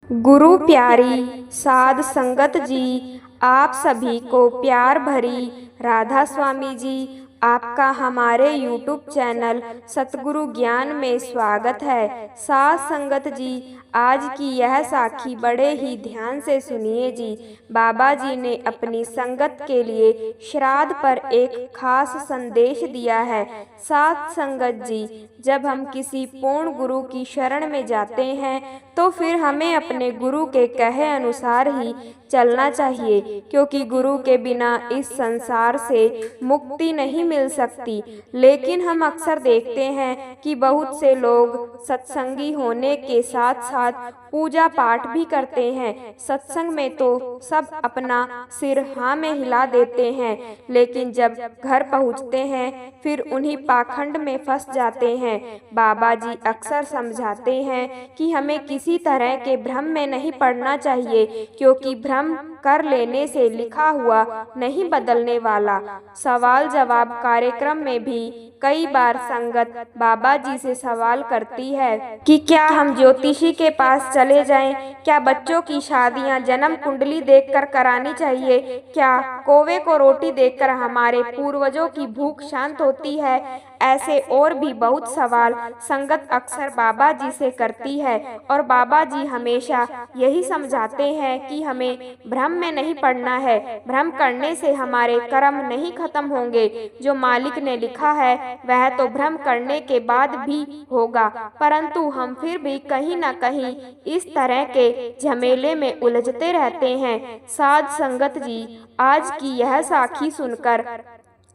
गुरु प्यारी साध संगत जी, आप सभी को प्यार भरी राधा स्वामी जी। आपका हमारे YouTube चैनल सतगुरु ज्ञान में स्वागत है। साध संगत जी, आज की यह साखी बड़े ही ध्यान से सुनिए जी। बाबा जी ने अपनी संगत के लिए श्राद्ध पर एक खास संदेश दिया है। साध संगत जी, जब हम किसी पूर्ण गुरु की शरण में जाते हैं तो फिर हमें अपने गुरु के कहे अनुसार ही चलना चाहिए, क्योंकि गुरु के बिना इस संसार से मुक्ति नहीं मिल सकती। लेकिन हम अक्सर देखते हैं कि बहुत से लोग सत्संगी होने के साथ साथ पूजा पाठ भी करते हैं। सत्संग में तो सब अपना सिर हाँ में हिला देते हैं, लेकिन जब घर पहुंचते हैं फिर उन्हीं पाखंड में फंस जाते हैं। बाबा जी अक्सर समझाते हैं कि हमें किसी तरह के भ्रम में नहीं पड़ना चाहिए, क्योंकि भ्रम कर लेने से लिखा हुआ नहीं बदलने वाला। सवाल जवाब कार्यक्रम में भी कई बार संगत बाबा जी से सवाल करती है कि क्या हम ज्योतिषी के पास चले जाएं? क्या बच्चों की शादियां जन्म कुंडली देखकर करानी चाहिए? क्या कौवे को रोटी देकर हमारे पूर्वजों की भूख शांत होती है? ऐसे और भी बहुत सवाल संगत अक्सर बाबा जी से करती है, और बाबा जी हमेशा यही समझाते हैं कि हमें भ्रम में नहीं पड़ना है। भ्रम करने से हमारे कर्म नहीं खत्म होंगे। जो मालिक ने लिखा है वह तो भ्रम करने के बाद भी होगा, परंतु हम फिर भी कहीं न कहीं इस तरह के झमेले में उलझते रहते हैं। साध संगत जी, आज की यह साखी सुनकर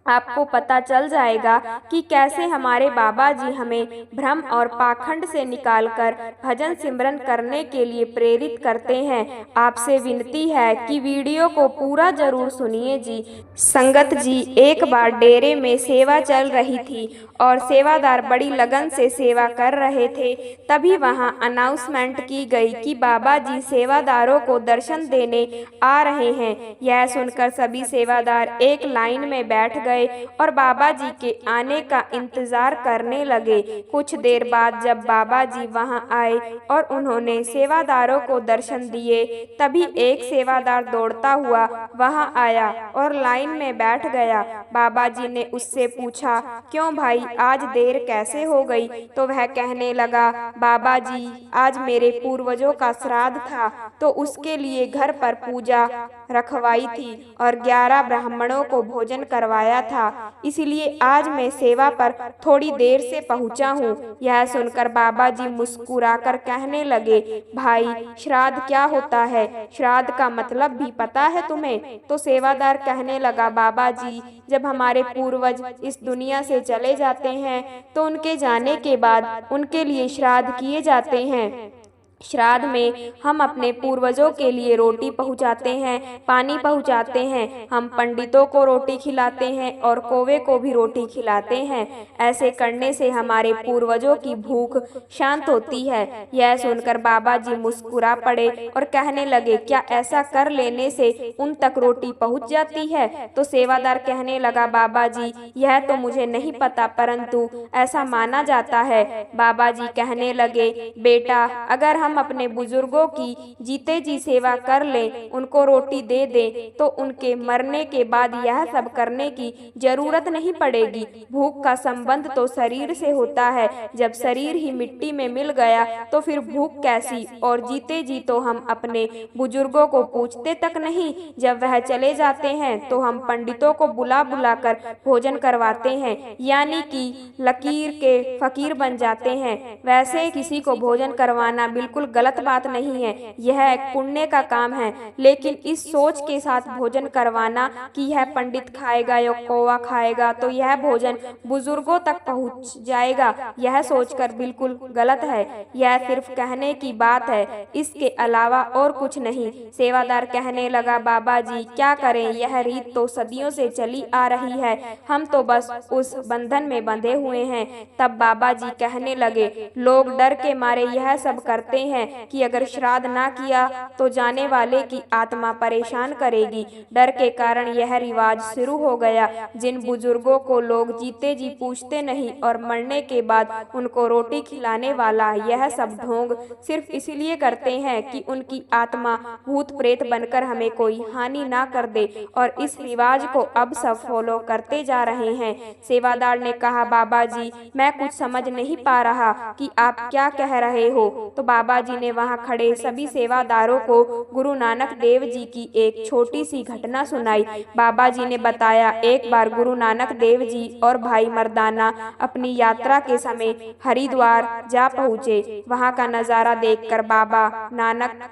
आपको पता चल जाएगा कि कैसे हमारे बाबा जी हमें भ्रम और पाखंड से निकालकर भजन सिमरन करने के लिए प्रेरित करते हैं। आपसे विनती है कि वीडियो को पूरा जरूर सुनिए जी। संगत जी, एक बार डेरे में सेवा चल रही थी और सेवादार बड़ी लगन से सेवा कर रहे थे। तभी वहां अनाउंसमेंट की गई कि बाबा जी सेवादारों को दर्शन देने आ रहे हैं। यह सुनकर सभी सेवादार एक लाइन में बैठ गए और बाबा जी के आने का इंतजार करने लगे। कुछ देर बाद जब बाबा जी वहां आए और उन्होंने सेवादारों को दर्शन दिए, तभी एक सेवादार दौड़ता हुआ वहां आया और लाइन में बैठ गया। बाबा जी ने उससे पूछा, क्यों भाई, आज देर कैसे हो गई? तो वह कहने लगा, बाबा जी, आज मेरे पूर्वजों का श्राद्ध था तो उसके लिए घर पर पूजा रखवाई थी और 11 ब्राह्मणों को भोजन करवाया था, इसलिए आज मैं सेवा पर थोड़ी देर से पहुंचा हूँ। यह सुनकर बाबा जी मुस्कुराकर कहने लगे, भाई, श्राद्ध क्या होता है? श्राद्ध का मतलब भी पता है तुम्हें? तो सेवादार कहने लगा, बाबा जी, जब हमारे पूर्वज इस दुनिया से चले जाते हैं तो उनके जाने के बाद उनके लिए श्राद्ध किए जाते हैं। श्राद्ध में हम अपने पूर्वजों के लिए रोटी पहुंचाते हैं, पानी पहुंचाते हैं, हम पंडितों को रोटी खिलाते हैं और कौवे को भी रोटी खिलाते हैं। ऐसे करने से हमारे पूर्वजों की भूख शांत होती है। यह सुनकर बाबा जी मुस्कुरा पड़े और कहने लगे, क्या ऐसा कर लेने से उन तक रोटी पहुंच जाती है? तो सेवादार कहने लगा, बाबा जी, यह तो मुझे नहीं पता, परंतु ऐसा माना जाता है। बाबा जी कहने लगे, बेटा, अगर हम अपने बुजुर्गों की जीते जी सेवा कर लें, उनको रोटी दे दें, तो उनके मरने के बाद यह सब करने की जरूरत नहीं पड़ेगी। भूख का संबंध तो शरीर से होता है, जब शरीर ही मिट्टी में मिल गया तो फिर भूख कैसी? और जीते जी तो हम अपने बुजुर्गों को पूछते तक नहीं, जब वह चले जाते हैं तो हम पंडितों को बुला बुला कर भोजन करवाते हैं, यानी कि लकीर के फकीर बन जाते हैं। वैसे किसी को भोजन करवाना बिल्कुल गलत बात नहीं है, यह एक पुण्य का काम है, लेकिन इस सोच के साथ भोजन करवाना कि यह पंडित खाएगा या कौवा खाएगा तो यह भोजन बुजुर्गों तक पहुंच जाएगा, यह सोचकर बिल्कुल गलत है। यह सिर्फ कहने की बात है, इसके अलावा और कुछ नहीं। सेवादार कहने लगा, बाबा जी, क्या करें, यह रीत तो सदियों से चली आ रही है, हम तो बस उस बंधन में बंधे हुए हैं। तब बाबा जी कहने लगे, लोग डर के मारे यह सब करते हैं कि अगर श्राद्ध ना किया तो जाने वाले की आत्मा परेशान करेगी। डर के कारण यह रिवाज शुरू हो गया। जिन बुजुर्गों को लोग जीते जी पूछते नहीं और मरने के बाद उनको रोटी खिलाने वाला, यह सब ढोंग सिर्फ इसलिए करते हैं कि उनकी आत्मा भूत प्रेत बनकर हमें कोई हानि ना कर दे, और इस रिवाज को अब सब फॉलो करते जा रहे हैं। सेवादार ने कहा, बाबा जी, मैं कुछ समझ नहीं पा रहा कि आप क्या कह रहे हो। तो बाबा जी ने वहां खड़े सभी सेवादारों को गुरु नानक देव जी की एक छोटी सी घटना सुनाई। बाबा जी ने बताया, एक बार गुरु नानक देव जी और भाई मर्दाना अपनी यात्रा के समय हरिद्वार जा पहुँचे। वहाँ का नज़ारा देखकर बाबा नानक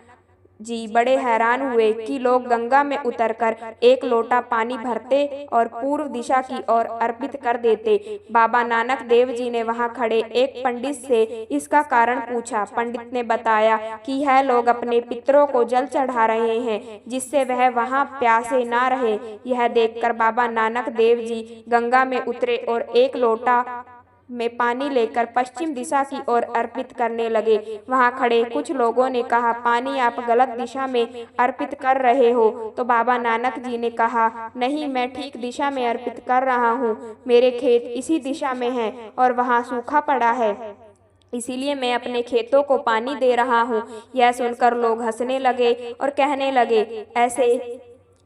जी बड़े हैरान हुए कि लोग गंगा में उतरकर एक लोटा पानी भरते और पूर्व दिशा की ओर अर्पित कर देते। बाबा नानक देव जी ने वहां खड़े एक पंडित से इसका कारण पूछा। पंडित ने बताया कि यह लोग अपने पितरों को जल चढ़ा रहे हैं, जिससे वह वहां प्यासे ना रहे। यह देखकर बाबा नानक देव जी गंगा में उतरे और एक लोटा में पानी लेकर पश्चिम दिशा की ओर अर्पित करने लगे। वहां खड़े कुछ लोगों ने कहा, पानी आप गलत दिशा में अर्पित कर रहे हो। तो बाबा नानक जी ने कहा, नहीं, मैं ठीक दिशा में अर्पित कर रहा हूँ। मेरे खेत इसी दिशा में हैं और वहाँ सूखा पड़ा है, इसीलिए मैं अपने खेतों को पानी दे रहा हूँ। यह सुनकर लोग हंसने लगे और कहने लगे,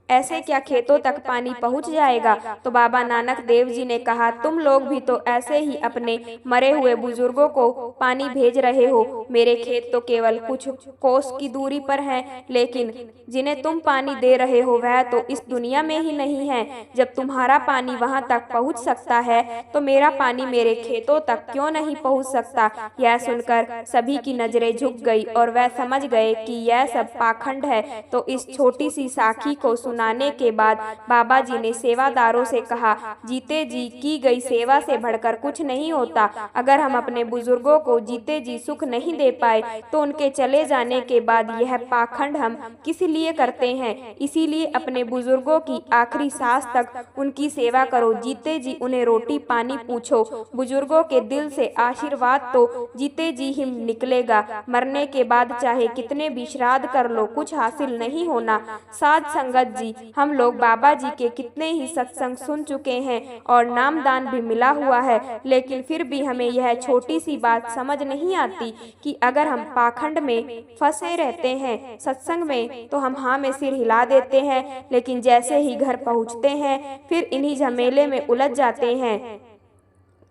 ऐसे क्या खेतों तक पानी पहुंच जाएगा। तो बाबा नानक देव जी ने कहा, तुम लोग भी तो ऐसे ही अपने मरे हुए बुजुर्गों को पानी भेज रहे हो। मेरे खेत तो केवल कुछ कोस की दूरी पर हैं, लेकिन जिन्हें तुम पानी दे रहे हो वह तो इस दुनिया में ही नहीं है। जब तुम्हारा पानी वहां तक पहुंच सकता है तो मेरा पानी मेरे खेतों तक क्यों नहीं पहुंच सकता। यह सुनकर सभी की नजरें झुक गई और वह समझ गए कि यह सब पाखंड है। तो इस छोटी सी साखी को सुनाने के बाद बाबा जी ने सेवादारों से कहा, जीते जी की गई सेवा से बढ़कर कुछ नहीं होता। अगर हम अपने बुजुर्गों को जीते जी सुख नहीं दे पाए तो उनके चले जाने के बाद यह पाखंड हम किस लिए करते हैं। इसीलिए अपने बुजुर्गों की आखिरी सांस तक उनकी सेवा करो, जीते जी उन्हें रोटी पानी पूछो। बुजुर्गों के दिल से आशीर्वाद तो जीते जी ही निकलेगा, मरने के बाद चाहे कितने भी श्राद्ध कर लो कुछ हासिल नहीं होना। साध संगत जी, हम लोग बाबा जी के कितने ही सत्संग सुन चुके हैं और नामदान भी मिला हुआ है, लेकिन फिर भी हमें यह छोटी सी बात समझ नहीं आती कि अगर हम पाखंड में फंसे रहते हैं सत्संग में तो हम हाँ में सिर हिला देते हैं, लेकिन जैसे ही घर पहुंचते हैं फिर इन्हीं झमेले में उलझ जाते हैं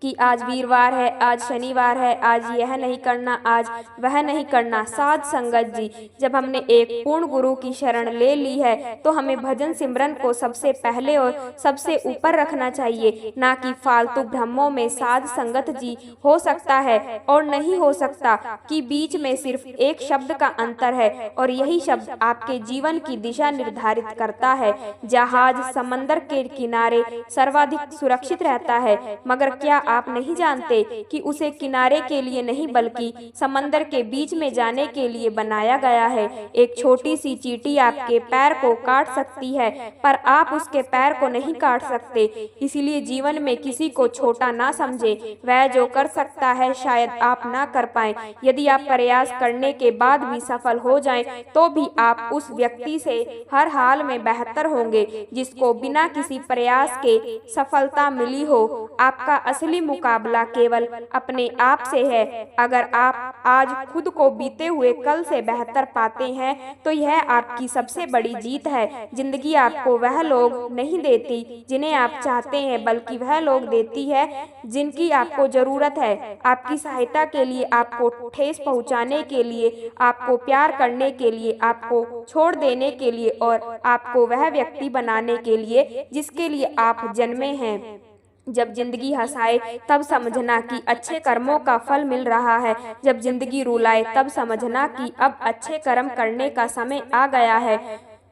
कि आज वीरवार है, आज शनिवार है, आज यह नहीं करना, आज वह नहीं करना। साध संगत जी, जब हमने एक पूर्ण गुरु की शरण ले ली है तो हमें भजन सिमरन को सबसे पहले और सबसे ऊपर रखना चाहिए, ना कि फालतू भ्रमों में। साध संगत जी, हो सकता है और नहीं हो सकता कि बीच में सिर्फ एक शब्द का अंतर है और यही शब्द आपके जीवन की दिशा निर्धारित करता है। जहाज समंदर के किनारे सर्वाधिक सुरक्षित रहता है, मगर क्या आप नहीं जानते कि उसे किनारे के लिए नहीं बल्कि समंदर के बीच में जाने के लिए बनाया गया है। एक छोटी सी चींटी आपके पैर को काट सकती है पर आप उसके पैर को नहीं काट सकते। इसीलिए जीवन में किसी को छोटा ना समझे। वह जो कर सकता है शायद आप ना कर पाए। यदि आप प्रयास करने के बाद भी सफल हो जाएं तो भी आप उस व्यक्ति से हर हाल में बेहतर होंगे जिसको बिना किसी प्रयास के सफलता मिली हो। आपका असली मुकाबला केवल अपने आप से है। अगर आप आज खुद को बीते हुए कल से बेहतर पाते हैं तो यह आपकी सबसे बड़ी जीत है। जिंदगी आपको वह लोग नहीं देती जिन्हें आप चाहते हैं, बल्कि वह लोग देती है जिनकी आपको जरूरत है। आपकी सहायता के लिए, आपको ठेस पहुंचाने के लिए, आपको प्यार करने के लिए, आपको छोड़ देने के लिए और आपको वह व्यक्ति बनाने के लिए जिसके लिए आप जन्मे हैं। जब जिंदगी हंसाए तब समझना कि अच्छे कर्मों का फल मिल रहा है। जब जिंदगी रुलाए तब समझना कि अब अच्छे कर्म करने का समय आ गया है।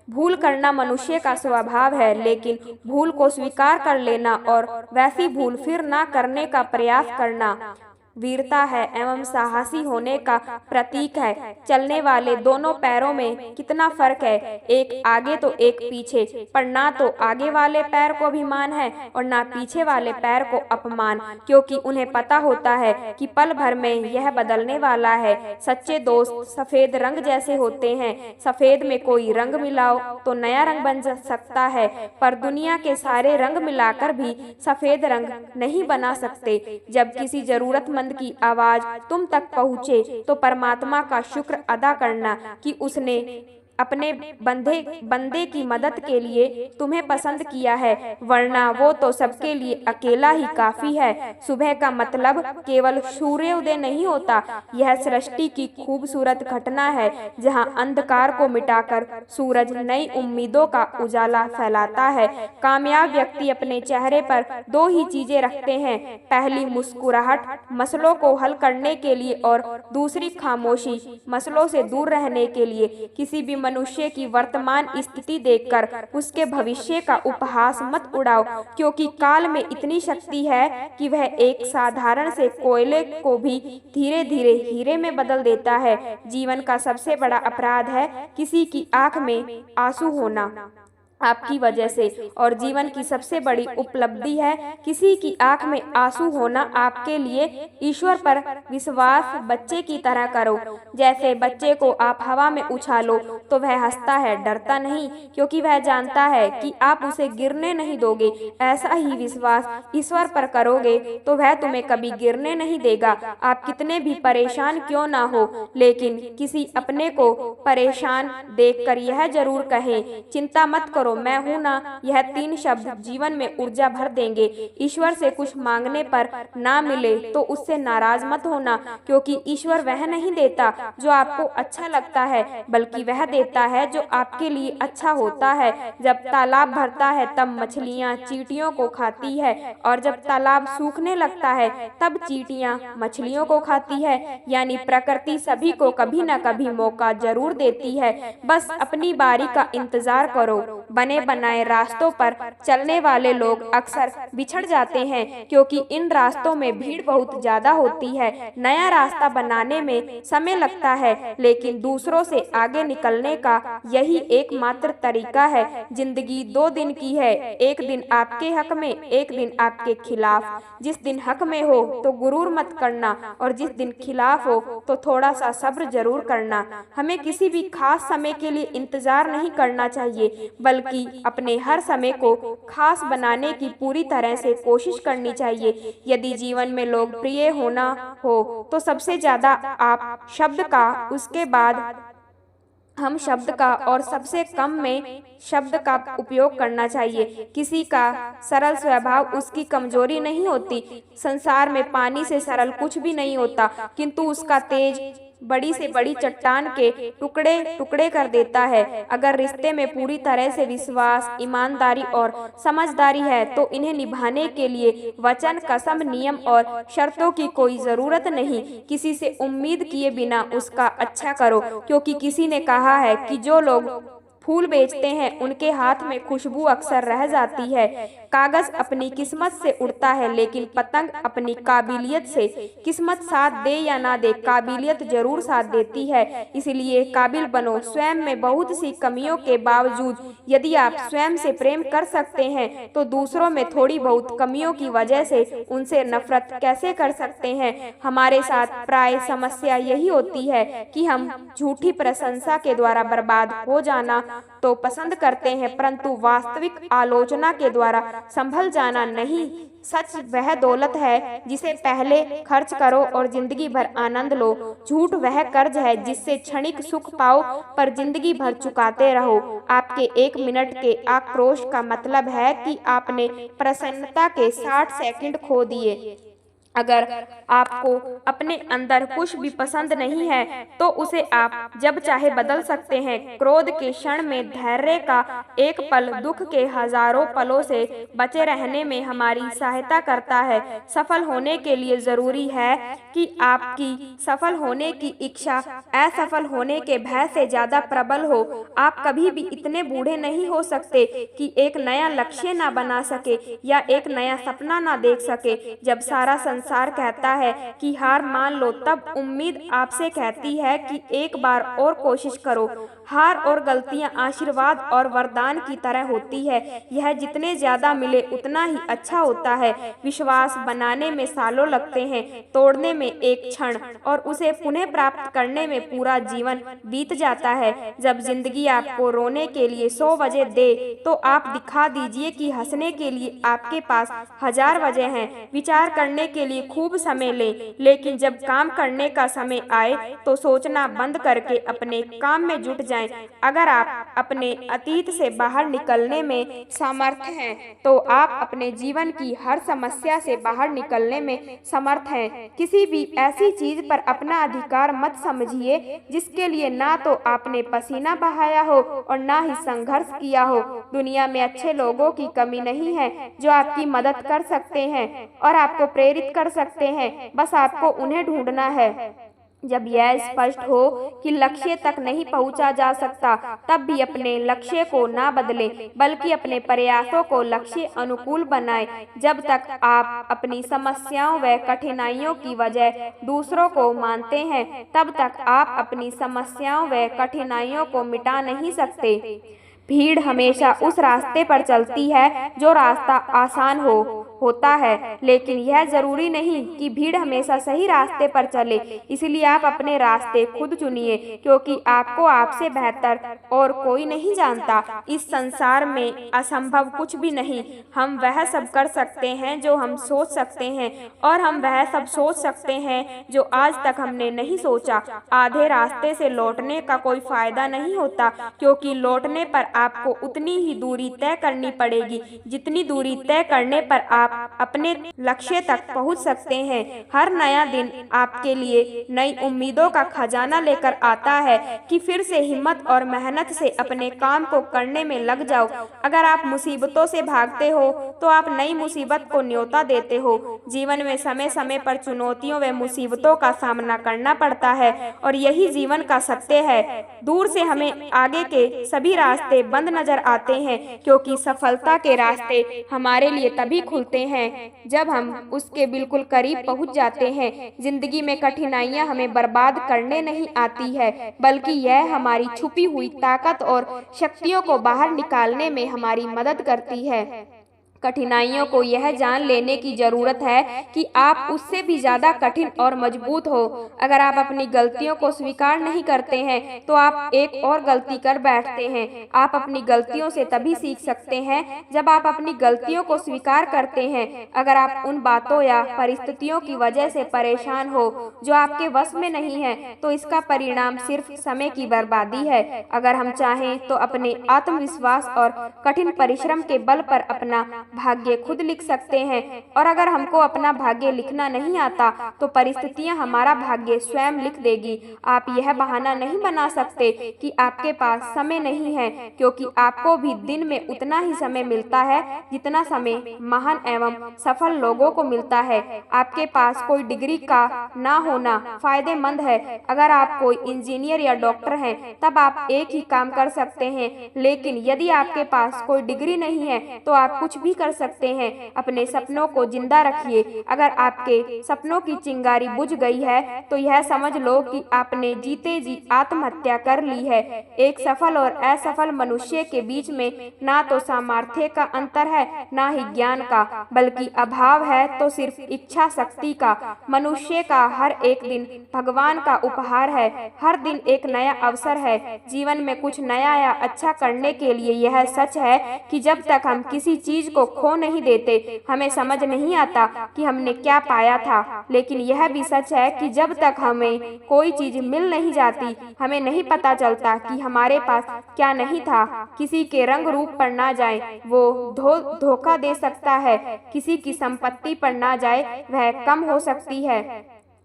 भूल करना मनुष्य का स्वभाव है, लेकिन भूल को स्वीकार कर लेना और वैसी भूल फिर ना करने का प्रयास करना वीरता है एवं साहसी होने का प्रतीक है। चलने वाले दोनों पैरों में कितना फर्क है, एक आगे तो एक पीछे, पर ना तो आगे वाले पैर को अभिमान है और ना पीछे वाले पैर को अपमान, क्योंकि उन्हें पता होता है कि पल भर में यह बदलने वाला है। सच्चे दोस्त सफेद रंग जैसे होते हैं, सफेद में कोई रंग मिलाओ तो नया रंग बन सकता है, पर दुनिया के सारे रंग मिलाकर भी सफेद रंग नहीं बना सकते। जब किसी जरूरतमंद की आवाज तुम तक पहुँचे तो परमात्मा का शुक्र अदा करना कि उसने अपने बंदे की मदद के लिए तुम्हें पसंद किया है, वरना वो तो सबके लिए अकेला ही काफी है। सुबह का मतलब केवल सूर्योदय नहीं होता, यह सृष्टि की खूबसूरत घटना है जहां अंधकार को मिटाकर सूरज नई उम्मीदों का उजाला फैलाता है। कामयाब व्यक्ति अपने चेहरे पर दो ही चीजें रखते हैं, पहली मुस्कुराहट मसलों को हल करने के लिए और दूसरी खामोशी मसलों से दूर रहने के लिए। किसी भी मनुष्य की वर्तमान स्थिति देखकर उसके भविष्य का उपहास मत उड़ाओ, क्योंकि काल में इतनी शक्ति है कि वह एक साधारण से कोयले को भी धीरे धीरे हीरे में बदल देता है। जीवन का सबसे बड़ा अपराध है किसी की आंख में आंसू होना आपकी वजह से, और जीवन की सबसे बड़ी उपलब्धि है किसी की आंख में आंसू होना आपके लिए। ईश्वर पर विश्वास बच्चे की तरह करो, जैसे बच्चे को आप हवा में उछालो तो वह हंसता है, डरता नहीं, क्योंकि वह जानता है कि आप उसे गिरने नहीं दोगे। ऐसा ही विश्वास ईश्वर पर करोगे तो वह तुम्हें कभी गिरने नहीं देगा। आप कितने भी परेशान क्यों ना हो, लेकिन किसी अपने को परेशान देखकर यह जरूर कहें, चिंता मत करो, मैं हूं ना। यह 3 शब्द जीवन में ऊर्जा भर देंगे। ईश्वर से कुछ मांगने पर ना मिले तो उससे नाराज मत होना, क्योंकि ईश्वर वह नहीं देता जो आपको अच्छा लगता है, बल्कि वह देता है जो आपके लिए अच्छा होता है। जब तालाब भरता है तब मछलियाँ चींटियों को खाती है, और जब तालाब सूखने लगता है तब चींटियाँ मछलियों को खाती है। यानी प्रकृति सभी को कभी न कभी मौका जरूर देती है, बस अपनी बारी का इंतजार करो। बने बनाए रास्तों पर चलने वाले लोग अक्सर बिछड़ जाते हैं, क्योंकि इन रास्तों में भीड़ बहुत ज्यादा होती है। नया रास्ता बनाने में समय लगता है, लेकिन दूसरों से आगे निकलने का यही एकमात्र तरीका है। जिंदगी 2 दिन की है, एक दिन आपके हक में, एक दिन आपके खिलाफ। जिस दिन हक में हो तो गुरूर मत करना, और जिस दिन खिलाफ हो तो थोड़ा सा सब्र जरूर करना। हमें किसी भी खास समय के लिए इंतजार नहीं करना चाहिए, बल्कि अपने हर समय को खास बनाने की पूरी तरह से कोशिश करनी चाहिए। यदि जीवन में लोकप्रिय होना हो तो सबसे ज्यादा आप शब्द का, उसके बाद हम शब्द का, और सबसे कम में शब्द का उपयोग करना चाहिए। किसी का सरल स्वभाव उसकी कमजोरी नहीं होती। संसार में पानी से सरल कुछ भी नहीं होता, किंतु उसका तेज बड़ी से बड़ी चट्टान के टुकड़े टुकड़े कर देता है। अगर रिश्ते में पूरी तरह से विश्वास, ईमानदारी और समझदारी है तो इन्हें निभाने के लिए वचन, कसम, नियम और शर्तों की कोई जरूरत नहीं। किसी से उम्मीद किए बिना उसका अच्छा करो, क्योंकि किसी ने कहा है कि जो लोग फूल बेचते हैं उनके हाथ में खुशबू अक्सर रह जाती है। कागज अपनी किस्मत से उड़ता है, लेकिन पतंग अपनी काबिलियत से। किस्मत साथ दे या ना दे, काबिलियत जरूर साथ देती है, इसलिए काबिल बनो। स्वयं में बहुत सी कमियों के बावजूद यदि आप स्वयं से प्रेम कर सकते हैं तो दूसरों में थोड़ी बहुत कमियों की वजह से उनसे नफरत कैसे कर सकते हैं। हमारे साथ प्राय समस्या यही होती है कि हम झूठी प्रशंसा के द्वारा बर्बाद हो जाना तो पसंद करते हैं, परंतु वास्तविक आलोचना के द्वारा संभल जाना नहीं। सच वह दौलत है जिसे पहले खर्च करो और जिंदगी भर आनंद लो। झूठ वह कर्ज है जिससे क्षणिक सुख पाओ पर जिंदगी भर चुकाते रहो। आपके 1 मिनट के आक्रोश का मतलब है कि आपने प्रसन्नता के 60 सेकंड खो दिए। अगर आपको अपने अंदर कुछ भी पसंद नहीं है तो उसे आप जब चाहे बदल सकते हैं। क्रोध के क्षण में धैर्य का एक पल दुख के हजारों पलों से बचे रहने में हमारी सहायता करता है। सफल होने के लिए जरूरी है कि आपकी सफल होने की इच्छा असफल होने के भय से ज्यादा प्रबल हो। आप कभी भी इतने बूढ़े नहीं हो सकते कि एक नया लक्ष्य ना बना सके या एक नया सपना ना देख सके। जब सारा संसार कहता है कि हार मान लो, तब उम्मीद आपसे कहती है कि एक बार और कोशिश करो। हार और गलतियां आशीर्वाद और वरदान की तरह होती है। यह जितने ज्यादा मिले उतना ही अच्छा होता है। विश्वास बनाने में सालों लगते हैं, तोड़ने में एक क्षण, और उसे पुनः प्राप्त करने में पूरा जीवन बीत जाता है। जब जिंदगी आपको रोने के लिए 100 वजह दे, तो आप दिखा दीजिए कि हंसने के लिए आपके पास 1000 वजह हैं। विचार करने के लिए खूब समय लें, लेकिन जब काम करने का समय आए तो सोचना बंद करके अपने काम में जुट जाएं। अगर आप अपने अतीत से बाहर निकलने में समर्थ हैं, तो आप अपने जीवन की हर समस्या से बाहर निकलने में समर्थ हैं। किसी भी ऐसी चीज पर अपना अधिकार मत समझिए जिसके लिए ना तो आपने पसीना बहाया हो और ना ही संघर्ष किया हो। दुनिया में अच्छे लोगों की कमी नहीं है जो आपकी मदद कर सकते हैं और आपको प्रेरित कर सकते हैं, बस आपको उन्हें ढूंढना है। जब यह स्पष्ट हो कि लक्ष्य तक नहीं पहुंचा जा सकता, तब भी अपने लक्ष्य को ना बदलें, बल्कि अपने प्रयासों को लक्ष्य अनुकूल बनाएं। जब तक आप अपनी समस्याओं व कठिनाइयों की वजह दूसरों को मानते हैं, तब तक आप अपनी समस्याओं व कठिनाइयों को मिटा नहीं सकते। भीड़ हमेशा उस रास्ते पर चलती है जो रास्ता आसान होता है, लेकिन यह जरूरी नहीं कि भीड़ हमेशा सही रास्ते पर चले। इसलिए आप अपने रास्ते खुद चुनिए, क्योंकि आपको आपसे बेहतर और कोई नहीं जानता। इस संसार में असंभव कुछ भी नहीं। हम वह सब कर सकते हैं जो हम सोच सकते हैं, और हम वह सब सोच सकते हैं जो आज तक हमने नहीं सोचा। आधे रास्ते से लौटने का कोई फायदा नहीं होता, क्योंकि लौटने पर आपको उतनी ही दूरी तय करनी पड़ेगी जितनी दूरी तय करने पर आप अपने लक्ष्य तक पहुंच सकते हैं। हर नया दिन आपके लिए नई उम्मीदों का खजाना लेकर आता है कि फिर से हिम्मत और मेहनत से अपने काम को करने में लग जाओ। अगर आप मुसीबतों से भागते हो तो आप नई मुसीबत को न्योता देते हो। जीवन में समय समय पर चुनौतियों व मुसीबतों का सामना करना पड़ता है, और यही जीवन का सत्य है। दूर से हमें आगे के सभी रास्ते बंद नजर आते हैं, क्योंकि सफलता के रास्ते हमारे लिए तभी खुलते हैं जब हम उसके बिल्कुल करीब पहुंच जाते हैं। जिंदगी में कठिनाइयां हमें बर्बाद करने नहीं आती है, बल्कि यह हमारी छुपी हुई ताकत और शक्तियों को बाहर निकालने में हमारी मदद करती है। कठिनाइयों को यह जान लेने की जरूरत है कि आप उससे भी ज्यादा कठिन और मजबूत हो। अगर आप अपनी गलतियों को स्वीकार नहीं करते हैं तो आप एक और गलती कर बैठते हैं। आप अपनी गलतियों से तभी सीख सकते हैं जब आप अपनी गलतियों को स्वीकार करते हैं। अगर आप उन बातों या परिस्थितियों की वजह से परेशान हो जो आपके वश में नहीं है, तो इसका परिणाम सिर्फ समय की बर्बादी है। अगर हम चाहें तो अपने आत्मविश्वास और कठिन परिश्रम के बल पर अपना भाग्य खुद लिख सकते हैं, और अगर हमको अपना भाग्य लिखना नहीं आता तो परिस्थितियां हमारा भाग्य स्वयं लिख देगी। आप यह बहाना नहीं बना सकते कि आपके पास समय नहीं है, क्योंकि आपको भी दिन में उतना ही समय मिलता है जितना समय महान एवं सफल लोगों को मिलता है। आपके पास कोई डिग्री का ना होना फायदेमंद है। अगर आप कोई इंजीनियर या डॉक्टर हैं, तब आप एक ही काम कर सकते हैं, लेकिन यदि आपके पास कोई डिग्री नहीं है तो आप कुछ भी कर सकते हैं। अपने सपनों को जिंदा रखिए। अगर आपके सपनों की चिंगारी बुझ गई है तो यह समझ लो कि आपने जीते जी आत्महत्या कर ली है। एक सफल और असफल मनुष्य के बीच में ना तो सामर्थ्य का अंतर है, ना ही ज्ञान का, बल्कि अभाव है तो सिर्फ इच्छा शक्ति का। मनुष्य का हर एक दिन भगवान का उपहार है। हर दिन एक नया अवसर है जीवन में कुछ नया या अच्छा करने के लिए। यह सच है कि जब तक हम किसी चीज को खो नहीं देते, हमें समझ नहीं आता कि हमने क्या पाया था। लेकिन यह भी सच है कि जब तक हमें कोई चीज मिल नहीं जाती, हमें नहीं पता चलता कि हमारे पास क्या नहीं था। किसी के रंग रूप पर ना जाए, वो धोखा दे सकता है। किसी की संपत्ति पर ना जाए, वह कम हो सकती है।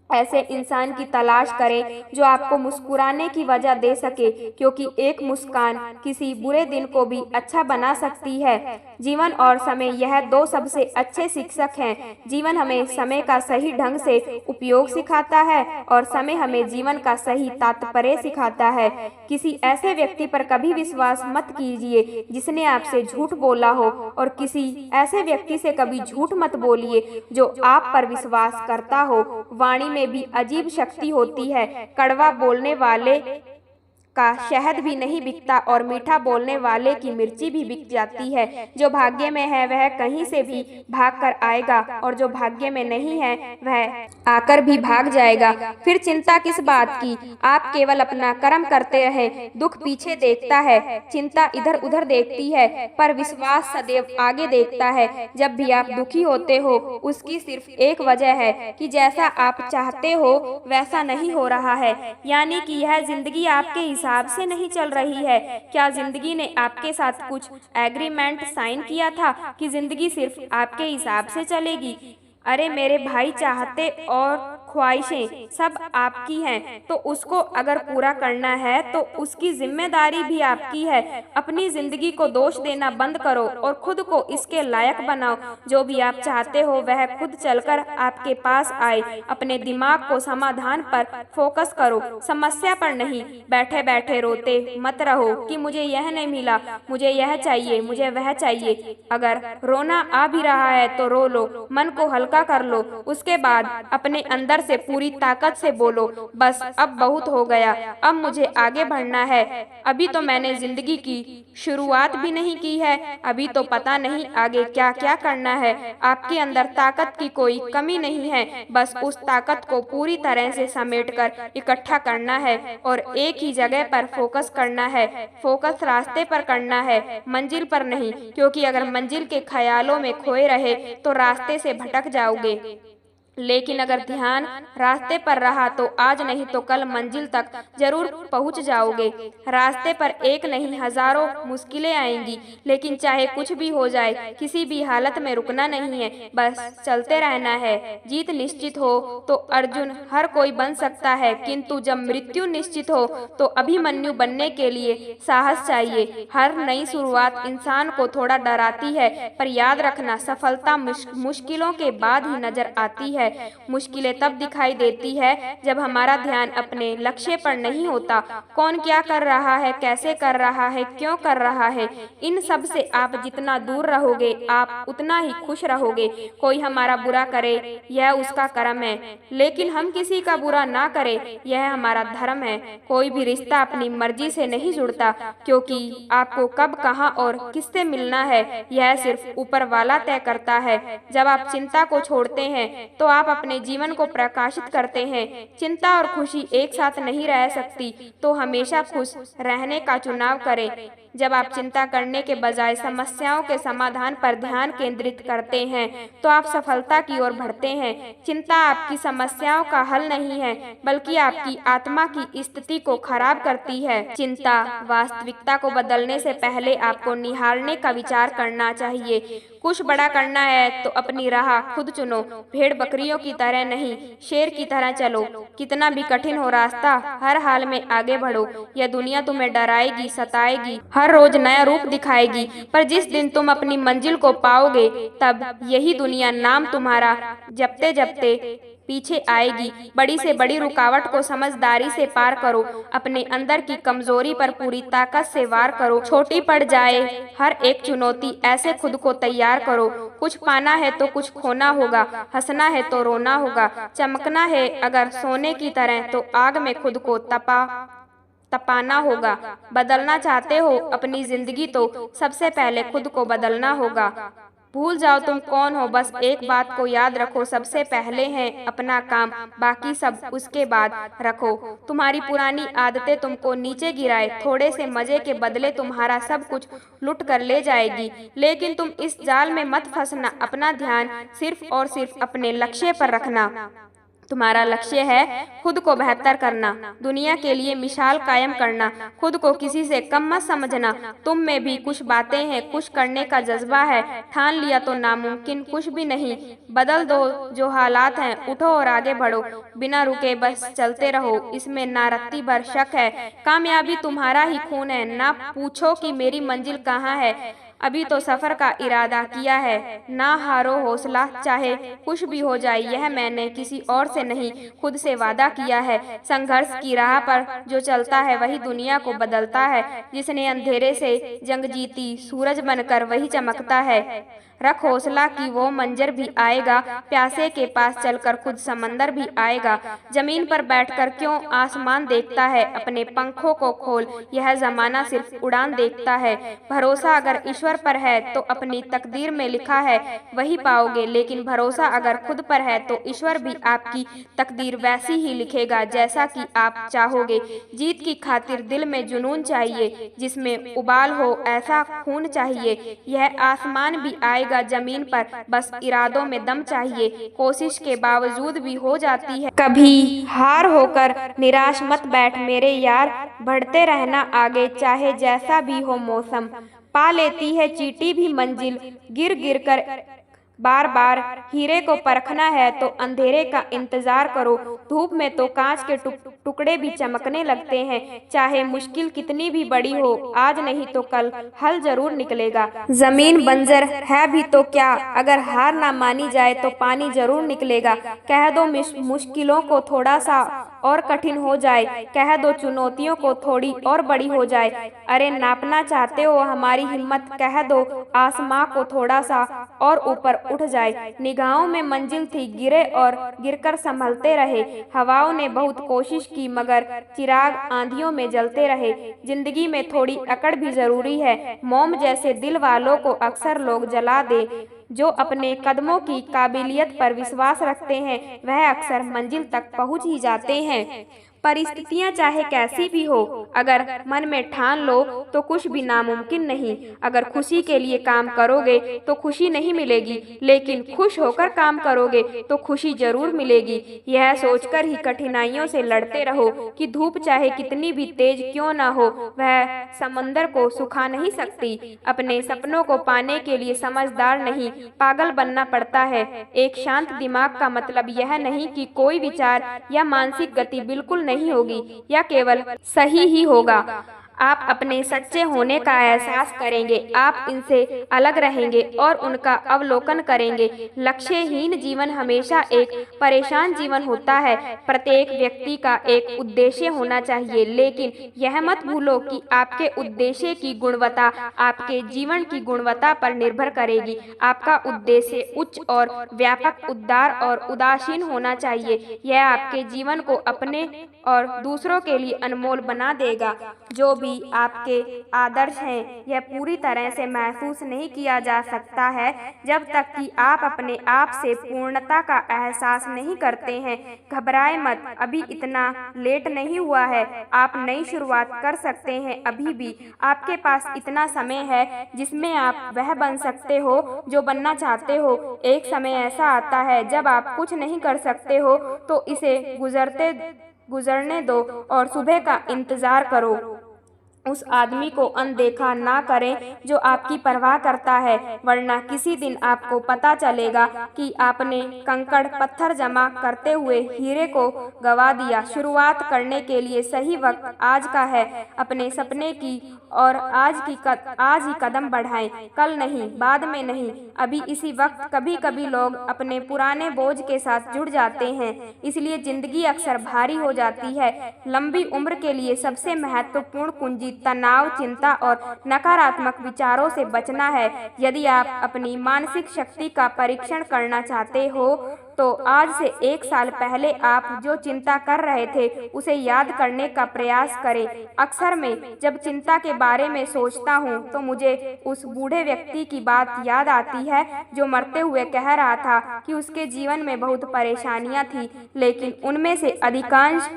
ऐसे इंसान की तलाश करें जो आपको मुस्कुराने की वजह दे सके, क्योंकि एक मुस्कान किसी बुरे दिन को भी अच्छा बना सकती है। जीवन और समय, यह दो सबसे अच्छे शिक्षक हैं। जीवन हमें समय का सही ढंग से उपयोग सिखाता है और समय हमें जीवन का सही तात्पर्य सिखाता है। किसी ऐसे व्यक्ति पर कभी विश्वास मत कीजिए जिसने आपसे झूठ बोला हो, और किसी ऐसे व्यक्ति से कभी झूठ मत बोलिए जो आप पर विश्वास करता हो। वाणी में भी अजीब शक्ति होती है। कड़वा बोलने वाले का शहद भी नहीं बिकता और मीठा बोलने वाले की मिर्ची भी बिक जाती है। जो भाग्य में है वह कहीं से भी भाग कर आएगा, और जो भाग्य में नहीं है वह आकर भी भाग जाएगा। फिर चिंता किस बात की, आप केवल अपना कर्म करते रहें। दुख पीछे देखता है, चिंता इधर उधर देखती है, पर विश्वास सदैव आगे देखता है। जब भी आप दुखी होते हो उसकी सिर्फ एक वजह है कि जैसा आप चाहते हो वैसा नहीं हो रहा है, यानी कि यह जिंदगी आपके हिसाब से नहीं चल रही है। क्या जिंदगी ने आपके साथ कुछ एग्रीमेंट साइन किया था कि जिंदगी सिर्फ आपके हिसाब से चलेगी? अरे मेरे भाई, चाहते और ख्वाहिशें सब आपकी हैं, तो उसको अगर पूरा करना है तो उसकी जिम्मेदारी भी आपकी है। अपनी जिंदगी को दोष देना बंद करो और खुद को इसके लायक बनाओ। जो भी आप चाहते हो वह खुद चलकर आपके पास आए। अपने दिमाग को समाधान पर फोकस करो, समस्या पर नहीं। बैठे बैठे रोते मत रहो कि मुझे यह नहीं मिला, मुझे यह चाहिए, मुझे वह चाहिए। अगर रोना आ भी रहा है तो रो लो, मन को हल्का कर लो। उसके बाद अपने अंदर से पूरी ताकत से बोलो, बस अब बहुत हो गया, अब मुझे आगे बढ़ना है। अभी तो मैंने जिंदगी की शुरुआत भी नहीं की है, अभी तो पता नहीं आगे क्या क्या करना है। आपके अंदर ताकत की कोई कमी नहीं है, बस उस ताकत को पूरी तरह से समेटकर इकट्ठा करना है और एक ही जगह पर फोकस करना है। फोकस रास्ते पर करना है, मंजिल पर नहीं, क्योंकि अगर मंजिल के ख्यालों में खोए रहे तो रास्ते से भटक जाओगे। लेकिन अगर ध्यान रास्ते पर रहा तो आज नहीं तो कल मंजिल तक जरूर पहुंच जाओगे। रास्ते पर एक नहीं हजारों मुश्किलें आएंगी, लेकिन चाहे कुछ भी हो जाए किसी भी हालत में रुकना नहीं है, बस चलते रहना है। जीत निश्चित हो तो अर्जुन हर कोई बन सकता है, किंतु जब मृत्यु निश्चित हो तो अभिमन्यु बनने के लिए साहस चाहिए। हर नई शुरुआत इंसान को थोड़ा डराती है, पर याद रखना सफलता मुश्किलों के बाद ही नजर आती है। मुश्किलें तब दिखाई देती है जब हमारा ध्यान अपने लक्ष्य पर नहीं होता। कौन क्या कर रहा है, कैसे कर रहा है, क्यों कर रहा है, इन सब से आप जितना दूर रहोगे आप उतना ही खुश रहोगे। कोई हमारा बुरा करे यह उसका कर्म है, लेकिन हम किसी का बुरा ना करें यह हमारा धर्म है। कोई भी रिश्ता अपनी मर्जी से नहीं जुड़ता, क्योंकि आपको कब, कहां और किससे मिलना है यह सिर्फ ऊपर वाला तय करता है। जब आप चिंता को छोड़ते हैं तो आप अपने जीवन को प्रकाशित करते हैं। चिंता और खुशी एक साथ नहीं रह सकती, तो हमेशा खुश रहने का चुनाव करें। जब आप चिंता करने के बजाय समस्याओं के समाधान पर ध्यान केंद्रित करते हैं तो आप सफलता की ओर बढ़ते हैं। चिंता आपकी समस्याओं का हल नहीं है, बल्कि आपकी आत्मा की स्थिति को खराब करती है। चिंता वास्तविकता को बदलने से पहले आपको निहारने का विचार करना चाहिए। कुछ बड़ा करना है तो अपनी राह खुद चुनो, भेड़ बकरियों की तरह नहीं, शेर की तरह चलो। कितना भी कठिन हो रास्ता, हर हाल में आगे बढ़ो। यह दुनिया तुम्हें डराएगी, सताएगी, हर रोज नया रूप दिखाएगी, पर जिस दिन तुम अपनी मंजिल को पाओगे तब यही दुनिया नाम तुम्हारा जपते जपते पीछे आएगी। बड़ी से बड़ी रुकावट को समझदारी से पार करो। अपने अंदर की कमजोरी पर पूरी ताकत से वार करो। छोटी पड़ जाए हर एक चुनौती, ऐसे खुद को तैयार करो। कुछ पाना है तो कुछ खोना होगा, हंसना है तो रोना होगा, चमकना है अगर सोने की तरह तो आग में खुद को तपाना होगा। बदलना चाहते हो अपनी जिंदगी तो सबसे पहले खुद को बदलना होगा। भूल जाओ तुम कौन हो, बस एक बात को याद रखो, सबसे पहले है अपना काम, बाकी सब उसके बाद रखो। तुम्हारी पुरानी आदतें तुमको नीचे गिराए, थोड़े से मजे के बदले तुम्हारा सब कुछ लुट कर ले जाएगी, लेकिन तुम इस जाल में मत फंसना। अपना ध्यान सिर्फ और सिर्फ अपने लक्ष्य पर रखना। तुम्हारा लक्ष्य है खुद को बेहतर करना, दुनिया के लिए मिसाल कायम करना। खुद को किसी से कम मत समझना। तुम में भी कुछ बातें हैं, कुछ करने का जज्बा है। ठान लिया तो नामुमकिन कुछ भी नहीं। बदल दो जो हालात हैं, उठो और आगे बढ़ो। बिना रुके बस चलते रहो, इसमें ना रत्ती भर शक है। कामयाबी तुम्हारा ही खून है। ना पूछो कि मेरी मंजिल कहाँ है, अभी तो सफर का इरादा किया है। ना हारो हौसला, चाहे कुछ भी हो जाए, यह मैंने किसी और से नहीं खुद से वादा किया है। संघर्ष की राह पर जो चलता है वही दुनिया को बदलता है। जिसने अंधेरे से जंग जीती, सूरज बनकर वही चमकता है। रख हौसला कि वो मंजर भी आएगा, प्यासे के पास चलकर खुद समंदर भी आएगा। जमीन पर बैठकर क्यों आसमान देखता है, अपने पंखों को खोल, यह जमाना सिर्फ उड़ान देखता है। भरोसा अगर ईश्वर पर है तो अपनी तकदीर में लिखा है वही पाओगे, लेकिन भरोसा अगर खुद पर है तो ईश्वर भी आपकी तकदीर वैसी ही लिखेगा जैसा कि आप चाहोगे। जीत की खातिर दिल में जुनून चाहिए, जिसमें उबाल हो ऐसा खून चाहिए। यह आसमान भी आएगा जमीन पर, बस इरादों में दम चाहिए। कोशिश के बावजूद भी हो जाती है कभी हार, होकर निराश मत बैठ मेरे यार। बढ़ते रहना आगे, चाहे जैसा भी हो मौसम। पा लेती है चींटी भी मंजिल, गिर गिर कर बार बार। हीरे को परखना है तो अंधेरे का इंतजार करो। धूप में तो कांच के टुकड़े भी चमकने लगते हैं। चाहे मुश्किल कितनी भी बड़ी हो, आज नहीं तो कल हल जरूर निकलेगा। जमीन बंजर है भी तो क्या, अगर हार ना मानी जाए तो पानी जरूर निकलेगा। कह दो मुश्किलों को थोड़ा सा और कठिन हो जाए, कह दो चुनौतियों को थोड़ी और बड़ी हो जाए। अरे नापना चाहते हो हमारी हिम्मत, कह दो आसमां को थोड़ा सा और ऊपर उठ जाए। निगाहों में मंजिल थी, गिरे और गिरकर संभलते रहे। हवाओं ने बहुत कोशिश की मगर चिराग आंधियों में जलते रहे। जिंदगी में थोड़ी अकड़ भी जरूरी है। मोम जैसे दिल वालों को अक्सर लोग जला दे। जो अपने कदमों की काबिलियत पर विश्वास रखते हैं वह अक्सर मंजिल तक पहुंच ही जाते हैं। परिस्थितियां चाहे कैसी भी हो, अगर मन में ठान लो तो कुछ भी नामुमकिन नहीं। अगर खुशी के लिए काम करोगे तो खुशी नहीं मिलेगी, लेकिन खुश होकर काम करोगे तो खुशी जरूर मिलेगी। यह सोचकर ही कठिनाइयों से लड़ते रहो कि धूप चाहे कितनी भी तेज क्यों ना हो, वह समंदर को सुखा नहीं सकती। अपने सपनों को पाने के लिए समझदार नहीं, पागल बनना पड़ता है। एक शांत दिमाग का मतलब यह नहीं कि कोई विचार या मानसिक गति बिल्कुल नहीं होगी या केवल सही ही होगा। आप अपने सच्चे होने का एहसास करेंगे, आप इनसे अलग रहेंगे और उनका अवलोकन करेंगे। लक्ष्यहीन जीवन हमेशा एक परेशान जीवन होता है। प्रत्येक व्यक्ति का एक उद्देश्य होना चाहिए, लेकिन यह मत भूलो कि आपके उद्देश्य की गुणवत्ता आपके जीवन की गुणवत्ता पर निर्भर करेगी। आपका उद्देश्य उच्च और व्यापक, उदार और उदासीन होना चाहिए। यह आपके जीवन को अपने और दूसरों के लिए अनमोल बना देगा। जो भी आपके आदर्श हैं, यह पूरी तरह से महसूस नहीं किया जा सकता है जब तक कि आप अपने आप से पूर्णता का एहसास नहीं करते हैं। घबराए मत, अभी इतना लेट नहीं हुआ है। आप नई शुरुआत कर सकते हैं। अभी भी आपके पास इतना समय है जिसमें आप वह बन सकते हो जो बनना चाहते हो। एक समय ऐसा आता है जब आप कुछ नहीं कर सकते हो, तो इसे गुजरने दो और सुबह का इंतजार करो। उस आदमी को अनदेखा ना करें जो आपकी परवाह करता है, वरना किसी दिन आपको पता चलेगा कि आपने कंकड़ पत्थर जमा करते हुए हीरे को गवा दिया। शुरुआत करने के लिए सही वक्त आज का है। अपने सपने की और आज ही कदम बढ़ाएं, कल नहीं, बाद में नहीं, अभी इसी वक्त। कभी कभी लोग अपने पुराने बोझ के साथ जुड़ जाते हैं, इसलिए जिंदगी अक्सर भारी हो जाती है। लंबी उम्र के लिए सबसे महत्वपूर्ण कुंजी तनाव, चिंता और नकारात्मक विचारों से बचना है। यदि आप अपनी मानसिक शक्ति का परीक्षण करना चाहते हो तो आज से 1 साल पहले आप जो चिंता कर रहे थे उसे याद करने का प्रयास करें। अक्सर मैं जब चिंता के बारे में सोचता हूँ तो मुझे उस बूढ़े व्यक्ति की बात याद आती है जो मरते हुए कह रहा था कि उसके जीवन में बहुत परेशानियां थी, लेकिन उनमें से अधिकांश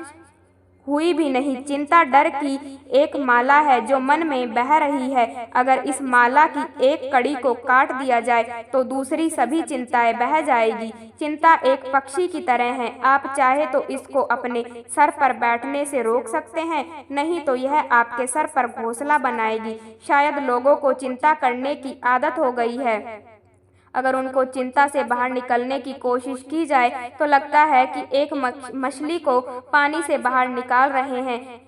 हुई भी नहीं। चिंता डर की एक माला है जो मन में बह रही है। अगर इस माला की एक कड़ी को काट दिया जाए तो दूसरी सभी चिंताएं बह जाएगी। चिंता एक पक्षी की तरह है, आप चाहे तो इसको अपने सर पर बैठने से रोक सकते हैं, नहीं तो यह आपके सर पर घोंसला बनाएगी। शायद लोगों को चिंता करने की आदत हो गई है। अगर उनको चिंता से बाहर निकलने की कोशिश की जाए तो लगता है कि एक मछली को पानी से बाहर निकाल रहे हैं।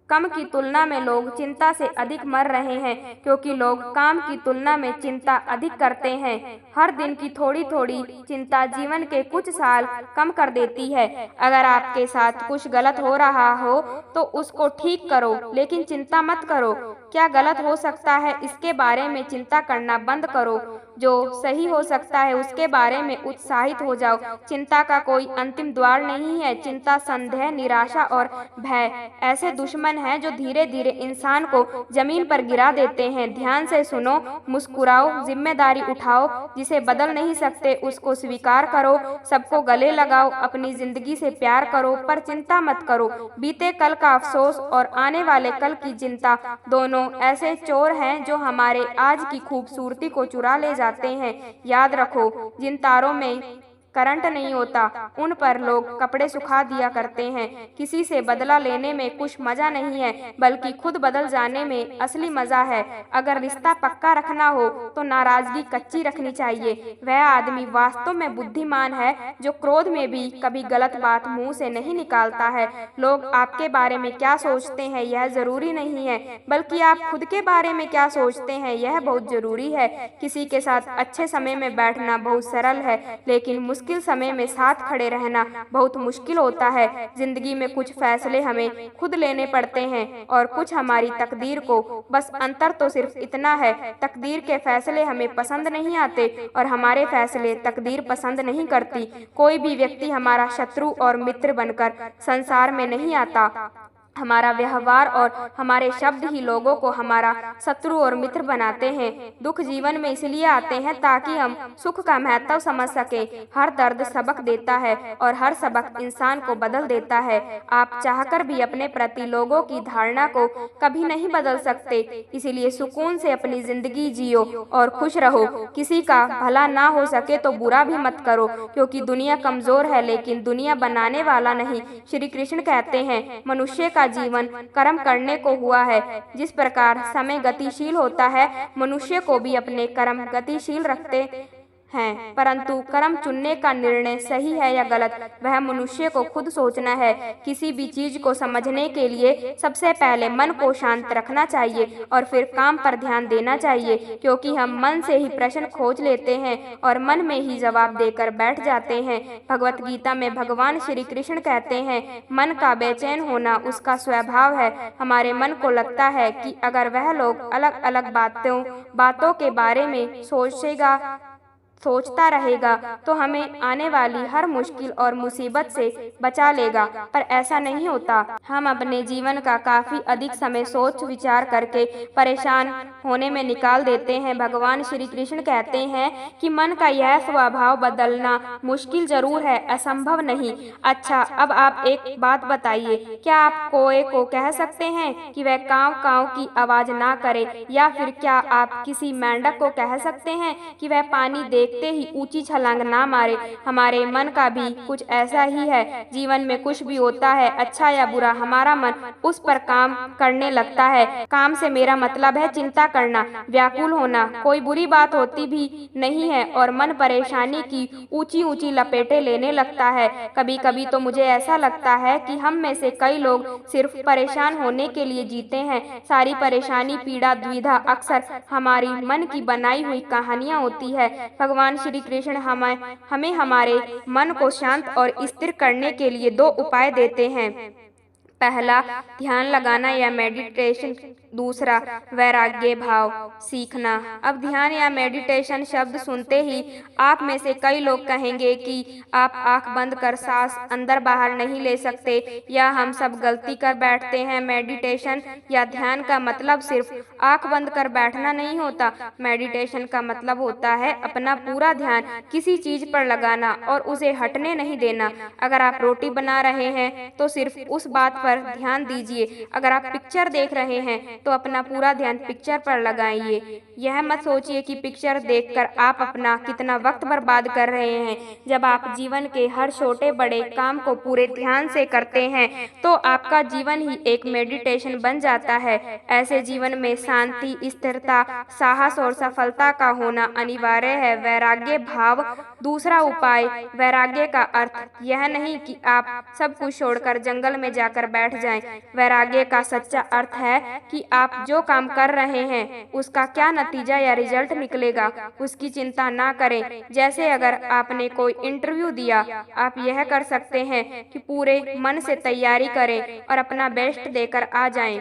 कम की तुलना में लोग चिंता से अधिक मर रहे हैं क्योंकि लोग काम की तुलना में चिंता अधिक करते हैं। हर दिन की थोड़ी थोड़ी चिंता जीवन के कुछ साल कम कर देती है। अगर आपके साथ कुछ गलत हो रहा हो तो उसको ठीक करो, लेकिन चिंता मत करो। क्या गलत हो सकता है इसके बारे में चिंता करना बंद करो। जो सही हो सकता है उसके बारे में उत्साहित हो जाओ। चिंता का कोई अंतिम द्वार नहीं है। चिंता, संदेह, निराशा और भय ऐसे दुश्मन हैं जो धीरे धीरे इंसान को जमीन पर गिरा देते हैं। ध्यान से सुनो, मुस्कुराओ, जिम्मेदारी उठाओ। जिसे बदल नहीं सकते उसको स्वीकार करो। सबको गले लगाओ, अपनी जिंदगी से प्यार करो, पर चिंता मत करो। बीते कल का अफसोस और आने वाले कल की चिंता दोनों ऐसे चोर हैं जो हमारे आज की खूबसूरती को चुरा ले जाते हैं। याद रखो, जिन तारों में करंट नहीं होता उन पर लोग कपड़े सुखा दिया करते हैं। किसी से बदला लेने में कुछ मजा नहीं है, बल्कि खुद बदल जाने में असली मजा है। अगर रिश्ता पक्का रखना हो तो नाराजगी कच्ची रखनी चाहिए। वह आदमी वास्तव में बुद्धिमान है जो क्रोध में भी कभी गलत बात मुंह से नहीं निकालता है। लोग आपके बारे में क्या सोचते हैं यह जरूरी नहीं है, बल्कि आप खुद के बारे में क्या सोचते हैं यह बहुत जरूरी है। किसी के साथ अच्छे समय में बैठना बहुत सरल है, लेकिन मुश्किल समय में साथ खड़े रहना बहुत मुश्किल होता है। जिंदगी में कुछ फैसले हमें खुद लेने पड़ते हैं और कुछ हमारी तकदीर को। बस अंतर तो सिर्फ इतना है, तकदीर के फैसले हमें पसंद नहीं आते और हमारे फैसले तकदीर पसंद नहीं करती। कोई भी व्यक्ति हमारा शत्रु और मित्र बनकर संसार में नहीं आता। हमारा व्यवहार और हमारे शब्द ही लोगों को हमारा शत्रु और मित्र बनाते हैं। दुख जीवन में इसलिए आते हैं ताकि हम सुख का महत्व समझ सकें। हर दर्द सबक देता है और हर सबक इंसान को बदल देता है। आप चाहकर भी अपने प्रति लोगों की धारणा को कभी नहीं बदल सकते, इसलिए सुकून से अपनी जिंदगी जियो और खुश रहो। किसी का भला ना हो सके तो बुरा भी मत करो, क्योंकि दुनिया कमजोर है लेकिन दुनिया बनाने वाला नहीं। श्री कृष्ण कहते हैं, मनुष्य का जीवन कर्म करने को हुआ है। जिस प्रकार समय गतिशील होता है, मनुष्य को भी अपने कर्म गतिशील रखते हैं, परंतु कर्म चुनने का निर्णय सही है या गलत वह मनुष्य को खुद सोचना है। किसी भी चीज को समझने के लिए सबसे पहले मन को शांत रखना चाहिए और फिर काम पर ध्यान देना चाहिए, क्योंकि हम मन से ही प्रश्न खोज लेते हैं और मन में ही जवाब देकर बैठ जाते हैं। भगवत गीता में भगवान श्री कृष्ण कहते हैं, मन का बेचैन होना उसका स्वभाव है। हमारे मन को लगता है कि अगर वह लोग अलग अलग बातों के बारे में सोचता रहेगा तो हमें आने वाली हर मुश्किल और मुसीबत से बचा लेगा, पर ऐसा नहीं होता। हम अपने जीवन का काफी अधिक समय सोच विचार करके परेशान होने में निकाल देते हैं। भगवान श्री कृष्ण कहते हैं कि मन का यह स्वभाव बदलना मुश्किल जरूर है, असंभव नहीं। अच्छा, अब आप एक बात बताइए, क्या आप कोए को कह सकते हैं कि वह कांव कांव की आवाज ना करे, या फिर क्या आप किसी मेंढक को कह सकते हैं कि वह पानी देखते ही ऊंची छलांग ना मारे? हमारे मन का भी कुछ ऐसा ही है। जीवन में कुछ भी होता है, अच्छा या बुरा, हमारा मन उस पर काम करने लगता है। काम से मेरा मतलब है चिंता करना, व्याकुल होना। कोई बुरी बात होती भी नहीं है और मन परेशानी की ऊंची ऊंची लपेटें लेने लगता है। कभी कभी तो मुझे ऐसा लगता है कि हम में से कई लोग सिर्फ परेशान होने के लिए जीते हैं। सारी परेशानी, पीड़ा, द्विधा अक्सर हमारी मन की बनाई हुई कहानियां होती है। भगवान श्री कृष्ण हमें हमारे मन को शांत और स्थिर करने के लिए 2 उपाय देते हैं। पहला, ध्यान लगाना या मेडिटेशन दूसरा, वैराग्य भाव सीखना। अब ध्यान या मेडिटेशन शब्द सुनते ही आप में से कई लोग कहेंगे कि आप आंख बंद कर सांस अंदर बाहर नहीं ले सकते, या हम सब गलती कर बैठते हैं। मेडिटेशन या ध्यान का मतलब सिर्फ आंख बंद कर बैठना नहीं होता। मेडिटेशन का मतलब होता है अपना पूरा ध्यान किसी चीज पर लगाना और उसे हटने नहीं देना। अगर आप रोटी बना रहे हैं तो सिर्फ उस बात पर ध्यान दीजिए। अगर आप पिक्चर देख रहे हैं तो अपना पूरा ध्यान पिक्चर पर लगाइए। यह मत सोचिए कि पिक्चर देखकर आप अपना कितना वक्त बर्बाद कर रहे हैं। जब आप जीवन के हर छोटे बड़े काम को पूरे ध्यान से करते हैं तो आपका जीवन ही एक मेडिटेशन बन जाता है। ऐसे जीवन में शांति, स्थिरता, साहस और सफलता का होना अनिवार्य है। वैराग्य भाव दूसरा उपाय। वैराग्य का अर्थ यह नहीं कि आप सब कुछ छोड़कर जंगल में जाकर बैठ जाएं। वैराग्य का सच्चा अर्थ है कि आप जो काम कर रहे हैं उसका क्या नतीजा या रिजल्ट निकलेगा उसकी चिंता ना करें। जैसे अगर आपने कोई इंटरव्यू दिया, आप यह कर सकते हैं कि पूरे मन से तैयारी करें और अपना बेस्ट देकर आ जाएं।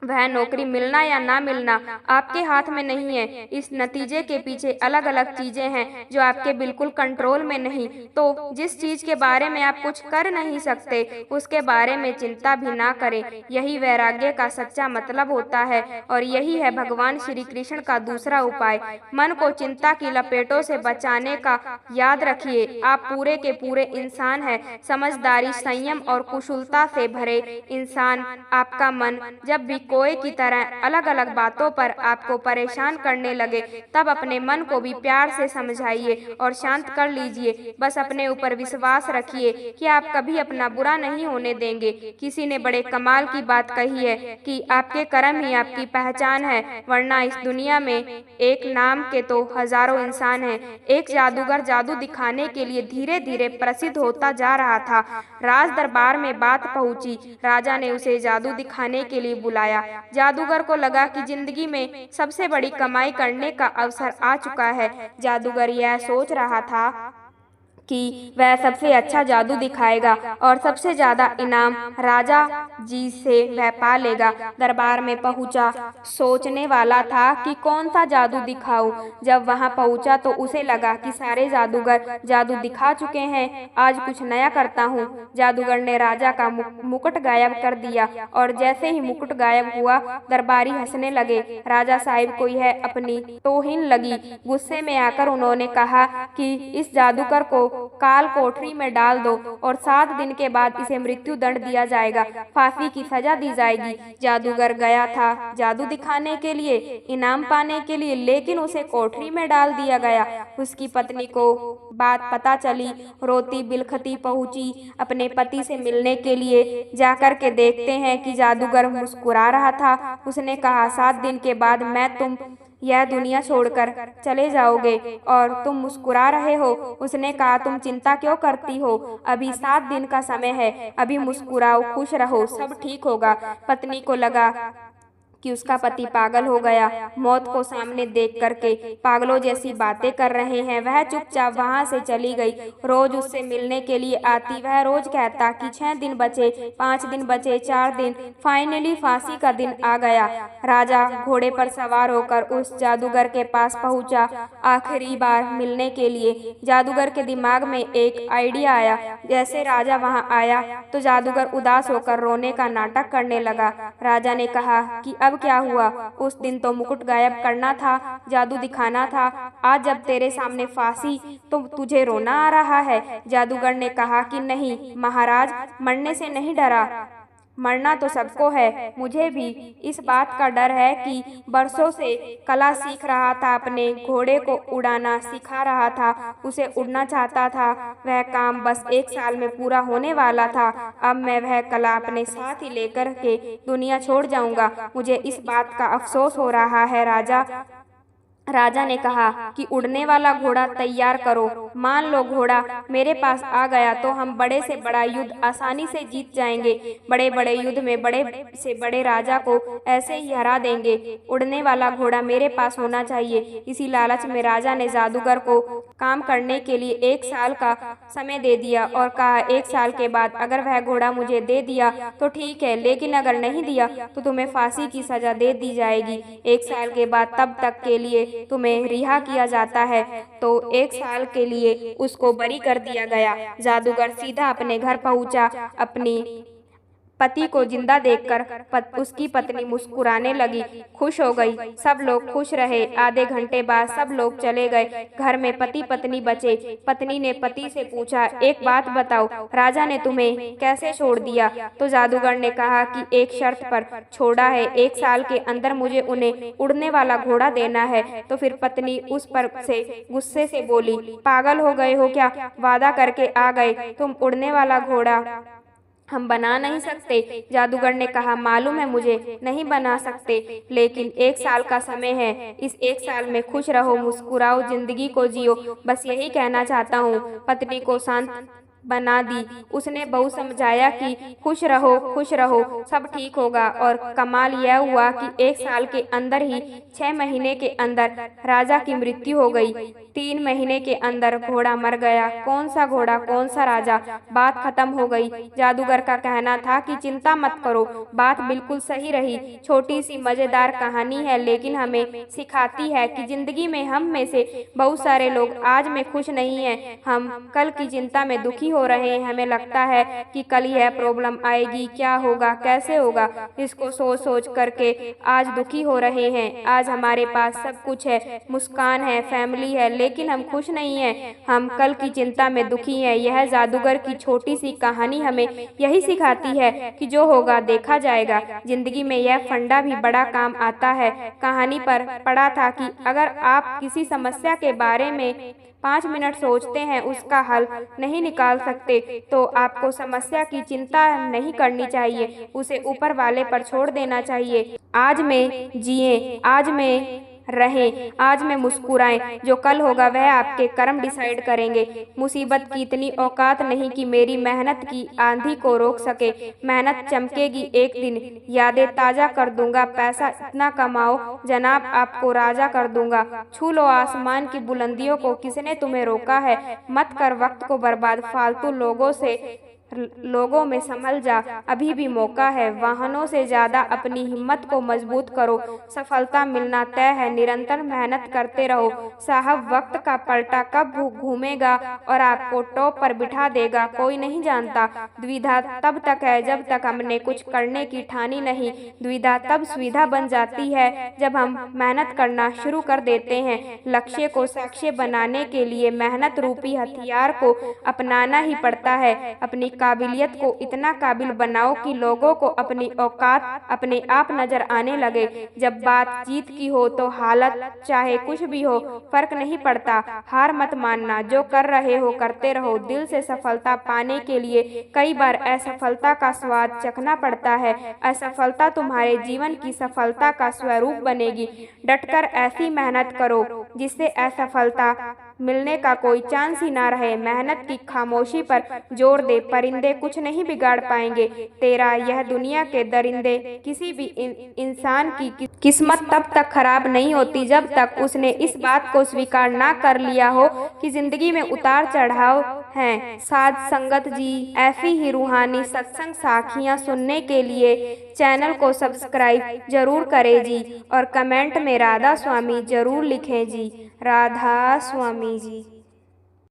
वह नौकरी मिलना या ना मिलना आपके हाथ में नहीं है। इस नतीजे के पीछे अलग अलग चीजें हैं जो आपके बिल्कुल कंट्रोल में नहीं। तो जिस चीज के बारे में आप कुछ कर नहीं सकते उसके बारे में चिंता भी ना करें। यही वैराग्य का सच्चा मतलब होता है और यही है भगवान श्री कृष्ण का दूसरा उपाय। मन को चिंता की लपेटों से बचाने का याद रखिए। आप पूरे के पूरे इंसान हैं। समझदारी, संयम और कुशलता से भरे इंसान। आपका मन जब भी कोई की तरह अलग अलग बातों पर आपको परेशान करने लगे तब अपने मन को भी प्यार से समझाइए और शांत कर लीजिए। बस अपने ऊपर विश्वास रखिए कि आप कभी अपना बुरा नहीं होने देंगे। किसी ने बड़े कमाल की बात कही है कि आपके कर्म ही आपकी पहचान है, वरना इस दुनिया में एक नाम के तो हजारों इंसान हैं। एक जादूगर जादू दिखाने के लिए धीरे धीरे प्रसिद्ध होता जा रहा था। राज दरबार में बात पहुंची। राजा ने उसे जादू दिखाने के लिए बुलाया। जादूगर को लगा कि जिंदगी में सबसे बड़ी कमाई करने का अवसर आ चुका है। जादूगर यह सोच रहा था कि वह सबसे अच्छा जादू दिखाएगा और सबसे ज्यादा इनाम राजा जी से वह पा लेगा। दरबार में पहुंचा, सोचने वाला था कि कौन सा जादू दिखाऊं। जब वहां पहुंचा तो उसे लगा कि सारे जादूगर जादू दिखा चुके हैं, आज कुछ नया करता हूं। जादूगर ने राजा का मुकुट गायब कर दिया और जैसे ही मुकुट गायब हुआ दरबारी हंसने लगे। राजा साहिब को यह अपनी तौहीन लगी। गुस्से में आकर उन्होंने कहा कि इस जादूगर को काल कोठरी में डाल दो और 7 दिन के बाद इसे मृत्यु दंड दिया जाएगा, फांसी की सजा दी जाएगी। जादूगर गया था जादू दिखाने के लिए, इनाम पाने के लिए, लेकिन उसे कोठरी में डाल दिया गया। उसकी पत्नी को बात पता चली, रोती बिलखती पहुंची अपने पति से मिलने के लिए। जाकर के देखते हैं कि जादूगर मुस्कुरा रहा था। उसने कहा, 7 दिन के बाद मैं तुम यह दुनिया छोड़कर चले जाओगे और तुम मुस्कुरा रहे हो। उसने कहा, तुम चिंता क्यों करती हो, अभी 7 दिन का समय है, अभी मुस्कुराओ, खुश रहो, सब ठीक होगा। पत्नी को लगा कि उसका पति पागल हो गया। मौत को सामने देख करके पागलों जैसी बातें कर रहे हैं। वह चुपचाप वहां से चली गई। रोज उससे मिलने के लिए आती। वह रोज कहता कि 6 दिन बचे, 5 दिन बचे, 4 दिन। फाइनली फांसी का दिन आ गया। राजा घोड़े पर सवार होकर उस जादूगर के पास पहुंचा, आखिरी बार मिलने के लिए। जादूगर के दिमाग में एक आइडिया आया। जैसे राजा वहां आया तो जादूगर उदास होकर रोने का नाटक करने लगा। राजा ने कहा कि अब क्या हुआ, उस दिन तो मुकुट गायब करना था, जादू दिखाना था, आज जब तेरे सामने फांसी तो तुझे रोना आ रहा है। जादूगर ने कहा कि नहीं महाराज, मरने से नहीं डरा, मरना तो सबको है, मुझे भी इस बात का डर है कि बरसों से कला सीख रहा था, अपने घोड़े को उड़ाना सिखा रहा था, उसे उड़ना चाहता था। वह काम बस 1 साल में पूरा होने वाला था। अब मैं वह कला अपने साथ ही लेकर के दुनिया छोड़ जाऊंगा। मुझे इस बात का अफसोस हो रहा है राजा। राजा ने कहा कि उड़ने वाला घोड़ा तैयार करो। मान लो घोड़ा मेरे पास आ गया तो हम बड़े से बड़ा युद्ध आसानी से जीत जाएंगे। बड़े बड़े युद्ध में बड़े से बड़े राजा को ऐसे ही हरा देंगे। उड़ने वाला घोड़ा मेरे पास होना चाहिए। इसी लालच में राजा ने जादूगर को काम करने के लिए 1 साल का समय दे दिया और कहा 1 साल के बाद अगर वह घोड़ा मुझे दे दिया तो ठीक है, लेकिन अगर नहीं दिया तो तुम्हें फांसी की सजा दे दी जाएगी। 1 साल के बाद तब तक के लिए तुम्हें रिहा किया जाता है। तो 1 साल के लिए उसको बरी कर दिया गया। जादूगर सीधा अपने घर पहुंचा। अपनी पति को जिंदा देखकर उसकी पत्नी मुस्कुराने लगी, खुश हो गई। सब लोग खुश रहे। आधे घंटे बाद सब लोग चले गए। घर में पति पत्नी बचे। पत्नी ने पति से पूछा, एक बात बताओ, राजा ने तुम्हें कैसे छोड़ दिया? तो जादूगर ने कहा कि एक शर्त पर छोड़ा है, 1 साल के अंदर मुझे उन्हें उड़ने वाला घोड़ा देना है। तो फिर पत्नी उस पर से गुस्से से बोली, पागल हो गए हो क्या? वादा करके आ गए, तुम उड़ने वाला घोड़ा हम बना नहीं सकते। जादूगर ने कहा, मालूम है मुझे, नहीं बना सकते, लेकिन 1 साल का समय है। इस 1 साल में खुश रहो, मुस्कुराओ, जिंदगी को जियो, बस यही कहना चाहता हूँ। पत्नी को शांत बना दी। उसने बहुत समझाया कि खुश रहो, सब ठीक होगा। और कमाल यह हुआ कि 1 साल के अंदर ही 6 महीने के अंदर राजा की मृत्यु हो गई। 3 महीने के अंदर घोड़ा मर गया। कौन सा घोड़ा, कौन सा राजा? बात खत्म हो गई। जादूगर का कहना था कि चिंता मत करो, बात बिल्कुल सही रही। छोटी सी मजेदार कहानी है, लेकिन हमें सिखाती है कि जिंदगी में हम में से बहुत सारे लोग आज में खुश नहीं हैं। हम कल की चिंता में दुखी हो रहे हैं। हमें लगता है कि कल यह प्रॉब्लम आएगी, क्या होगा, कैसे होगा, इसको सोच सोच करके आज दुखी हो रहे हैं। आज हमारे पास सब कुछ है, मुस्कान है, फैमिली है, लेकिन हम खुश नहीं हैं। हम कल की चिंता में दुखी हैं। यह जादूगर की छोटी सी कहानी हमें यही सिखाती है कि जो होगा देखा जाएगा। जिंदगी में यह फंडा भी बड़ा काम आता है। कहानी पर पढ़ा था कि अगर आप किसी समस्या के बारे में 5 मिनट सोचते हैं, उसका हल नहीं निकाल सकते, तो आपको समस्या की चिंता नहीं करनी चाहिए, उसे ऊपर वाले पर छोड़ देना चाहिए। आज में जिए, आज में रहें, आज में मुस्कुराएं। जो कल होगा वह आपके कर्म डिसाइड करेंगे। मुसीबत की इतनी औकात नहीं कि मेरी मेहनत की आंधी को रोक सके। मेहनत चमकेगी एक दिन, यादें ताजा कर दूंगा। पैसा इतना कमाओ जनाब, आपको राजा कर दूंगा। छू लो आसमान की बुलंदियों को, किसने तुम्हें रोका है? मत कर वक्त को बर्बाद फालतू लोगों में संभल जा, अभी भी मौका है। वाहनों से ज्यादा अपनी हिम्मत को मजबूत करो। सफलता मिलना तय है, निरंतर मेहनत करते रहो। साहब, वक्त का पलटा कब घूमेगा और आपको टॉप पर बिठा देगा, कोई नहीं जानता। दुविधा तब तक है जब तक हमने कुछ करने की ठानी नहीं। दुविधा तब सुविधा बन जाती है जब हम मेहनत करना शुरू कर देते हैं। लक्ष्य को साक्ष्य बनाने के लिए मेहनत रूपी हथियार को अपनाना ही पड़ता है। अपनी काबिलियत को इतना काबिल बनाओ कि लोगों को अपनी औकात अपने आप नजर आने लगे। जब बात जीत की हो तो हालत चाहे कुछ भी हो, फर्क नहीं पड़ता। हार मत मानना, जो कर रहे हो करते रहो। दिल से सफलता पाने के लिए कई बार असफलता का स्वाद चखना पड़ता है। असफलता तुम्हारे जीवन की सफलता का स्वरूप बनेगी। डटकर ऐसी मेहनत करो जिससे असफलता मिलने का कोई चांस ही ना रहे। मेहनत की खामोशी पर जोर दे, परिंदे कुछ नहीं बिगाड़ पाएंगे तेरा। यह दुनिया के दरिंदे, किसी भी इंसान की किस्मत तब तक खराब नहीं होती जब तक उसने इस बात को स्वीकार ना कर लिया हो कि जिंदगी में उतार चढ़ाव हैं। साध संगत जी, ऐसी ही रूहानी सत्संग साखियाँ सुनने के लिए चैनल को सब्सक्राइब जरूर करें जी, और कमेंट में राधा स्वामी जरूर लिखें जी। राधा स्वामी जी।